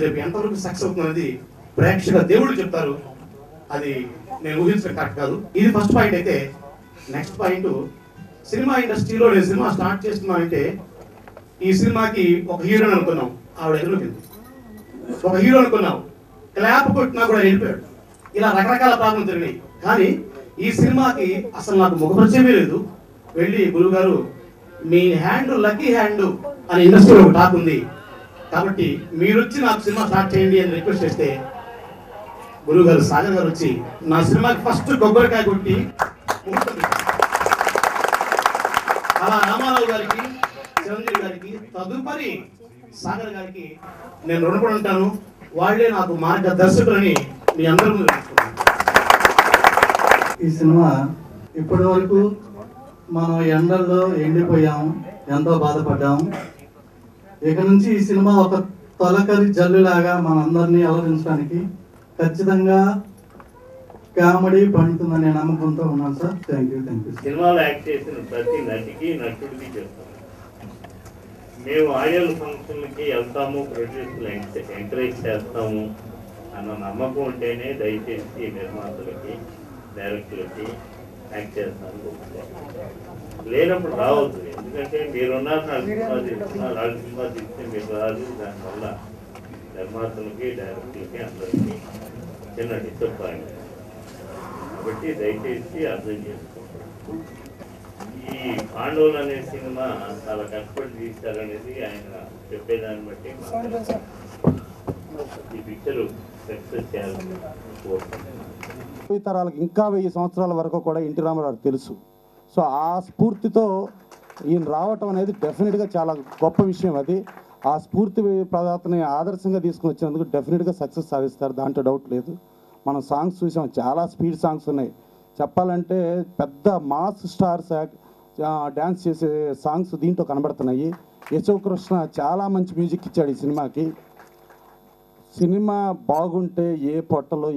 రేపు ఎంతవరకు సక్సెస్ అవుతుందనేది ప్రేక్షక దేవుళ్ళు చెప్తారు. అది నేను ఊహించడం కరెక్ట్ కాదు. ఇది ఫస్ట్ పాయింట్. అయితే నెక్స్ట్ పాయింట్, సినిమా ఇండస్ట్రీలో నేను సినిమా స్టార్ట్ చేస్తున్నానంటే ఈ సినిమాకి ఒక హీరోని అనుకున్నాం, ఆవిడ ఎదురుకి ఒక హీరో అనుకున్నాం, క్లాప్ కొట్టినా కూడా వెళ్ళిపోయాడు. ఇలా రకరకాల ప్రాబ్లం జరిగినాయి. కానీ ఈ సినిమాకి అసలు నాకు ముఖపరిచయమే లేదు. వెళ్ళి గురువు గారు మీ హ్యాండ్ లక్కీ హ్యాండ్ అని ఇండస్ట్రీలో ఒక టాక్ ఉంది, కాబట్టి మీరు వచ్చి నాకు సినిమా స్టార్ట్ చేయండి అని రిక్వెస్ట్ చేస్తే గురువు గారు సాగర్ గారు వచ్చి నా సినిమాకి ఫస్ట్ కొబ్బరికాయ కొట్టి అలా రామారావు గారికి, చిరంజీవి గారికి, తదుపరి సాగర్ గారికి నేను రుణపడి ఉంటాను. వాళ్ళే నాకు మార్గదర్శకులని మీ అందరి ముందు తెలుసుకున్నాను. ఈ సినిమా ఇప్పటి వరకు మనం ఎండల్లో ఎండిపోయాము, ఎంతో బాధపడ్డాము. ఇక నుంచి ఈ సినిమా ఒక తొలకరి జల్లులాగా మనందరినీ అలరించడానికి ఖచ్చితంగా కామెడీ పండుతుందనే నమ్మకంతో ఉన్నాను సార్. Thank you. సినిమాలో యాక్ట్ చేసిన ప్రతి నటికి నటుడికి చెప్తాము. మేము ఆడియల్ ఫంక్షన్లకి వెళ్తాము, ప్రొడ్యూసర్లు ఎంకరేజ్ చేస్తాము అన్న నమ్మకం ఉంటేనే దయచేసి నిర్మాతలకి, డైరెక్టర్లకి యాక్ట్ చేస్తాను. లేనప్పుడు రావద్దు. ఎందుకంటే మీరున్నారు, నా సినిమా తీస్తున్నారు, వాళ్ళ సినిమా తీస్తే మీరు రాదు. దానివల్ల నిర్మాతలకి, డైరెక్టర్లకి అందరికీ చిన్న డిసప్పాయింట్. కాబట్టి దయచేసి అర్థం చేసుకోండి. ఈ పాండవులు అనే సినిమా చాలా కష్టపడి తీస్తారనేది ఆయన చెప్పేదాన్ని బట్టి ఈ పిక్చర్ సక్సెస్ చేయాలని కోరుకుంటున్నాను. తరాలకు ఇంకా 1000 సంవత్సరాల వరకు కూడా ఎన్టీ రామారావు తెలుసు. సో ఆ స్ఫూర్తితో ఈయన రావటం అనేది డెఫినెట్గా చాలా గొప్ప విషయం. అది ఆ స్ఫూర్తి ప్రదాతని ఆదర్శంగా తీసుకుని వచ్చినందుకు డెఫినెట్గా సక్సెస్ సాధిస్తారు, దాంట్లో డౌట్ లేదు. మనం సాంగ్స్ చూసాం, చాలా స్పీడ్ సాంగ్స్ ఉన్నాయి. చెప్పాలంటే పెద్ద మాస్ స్టార్స్ డ్యాన్స్ చేసే సాంగ్స్ దీంట్లో కనబడుతున్నాయి. యశోవ్ కృష్ణ చాలా మంచి మ్యూజిక్ ఇచ్చాడు ఈ సినిమాకి. సినిమా బాగుంటే ఏ పొట్టలో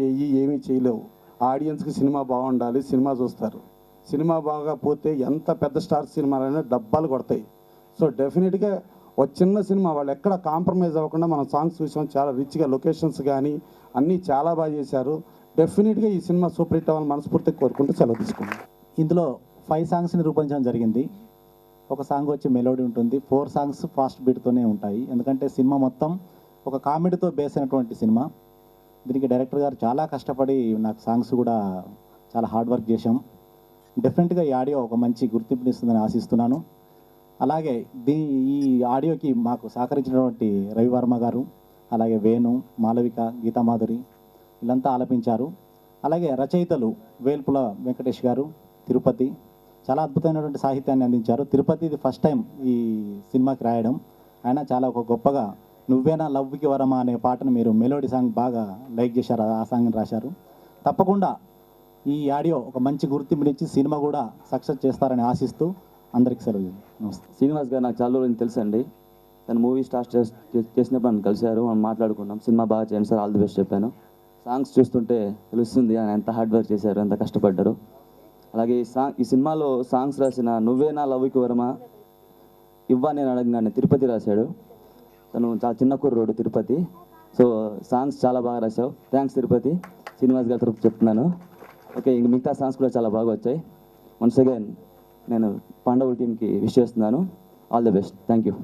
ఏమీ చేయలేవు. ఆడియన్స్కి సినిమా బాగుండాలి, సినిమా చూస్తారు. సినిమా బాగాపోతే ఎంత పెద్ద స్టార్ సినిమాలైనా డబ్బాలు కొడతాయి. సో డెఫినెట్గా ఒక చిన్న సినిమా వాళ్ళు ఎక్కడ కాంప్రమైజ్ అవ్వకుండా మనం సాంగ్స్ చూసాం. చాలా రిచ్గా లొకేషన్స్ కానీ అన్నీ చాలా బాగా చేశారు. డెఫినెట్గా ఈ సినిమా సూపర్ హిట్ అవ్వాలని మనస్ఫూర్తిగా కోరుకుంటూ సెలవు తీసుకున్నాం. ఇందులో 5 సాంగ్స్ని రూపొందించడం జరిగింది. ఒక సాంగ్ వచ్చి మెలోడీ ఉంటుంది, 4 సాంగ్స్ ఫాస్ట్ బీట్తోనే ఉంటాయి. ఎందుకంటే సినిమా మొత్తం ఒక కామెడీతో బేస్ అయినటువంటి సినిమా. దీనికి డైరెక్టర్ గారు చాలా కష్టపడి నాకు సాంగ్స్ కూడా చాలా హార్డ్ వర్క్ చేశాం. డెఫినెట్గా ఈ ఆడియో ఒక మంచి గుర్తింపునిస్తుందని ఆశిస్తున్నాను. అలాగే ఈ ఆడియోకి మాకు సహకరించినటువంటి రవివర్మ గారు, అలాగే వేణు, మాలవిక, గీతామాధురి వీళ్ళంతా ఆలపించారు. అలాగే రచయితలు వేల్పుల వెంకటేష్ గారు, తిరుపతి చాలా అద్భుతమైనటువంటి సాహిత్యాన్ని అందించారు. తిరుపతి ఇది ఫస్ట్ టైం ఈ సినిమాకి రాయడం. ఆయన చాలా ఒక గొప్పగా నువ్వేనా లవ్కి వరమా అనే పాటను మీరు మెలోడీ సాంగ్ బాగా లైక్ చేశారు, ఆ సాంగ్ని రాశారు. తప్పకుండా ఈ ఆడియో ఒక మంచి గుర్తింపునిచ్చి సినిమా కూడా సక్సెస్ చేస్తారని ఆశిస్తూ అందరికీ సెలవు. నమస్తే. శ్రీనివాస్ గారు నాకు చాలా రోజులు తెలుసు అండి. తను మూవీ స్టార్ట్ చేసినప్పుడు నన్ను కలిశారు, మనం మాట్లాడుకున్నాం. సినిమా బాగా చేయండి సార్, ఆల్ ది బెస్ట్ చెప్పాను. సాంగ్స్ చూస్తుంటే తెలుస్తుంది ఆయన ఎంత హార్డ్ వర్క్ చేశారు, ఎంత కష్టపడ్డారు. అలాగే ఈ సినిమాలో సాంగ్స్ రాసిన నువ్వే నా లవ్కి వరమా ఇవ్వా నేను అడగగానే తిరుపతి రాశాడు. తను చాలా చిన్న కుర్రోడు తిరుపతి. సో సాంగ్స్ చాలా బాగా రాశావు. థ్యాంక్స్ తిరుపతి. శ్రీనివాస్ గారి తరపు చెప్తున్నాను. ఓకే, ఇంక మిగతా సాంగ్స్ కూడా చాలా బాగా వచ్చాయి. వన్స్ అగైన్ నేను పాండవుల టీంకి విష్ చేస్తున్నాను. All the best. Thank you.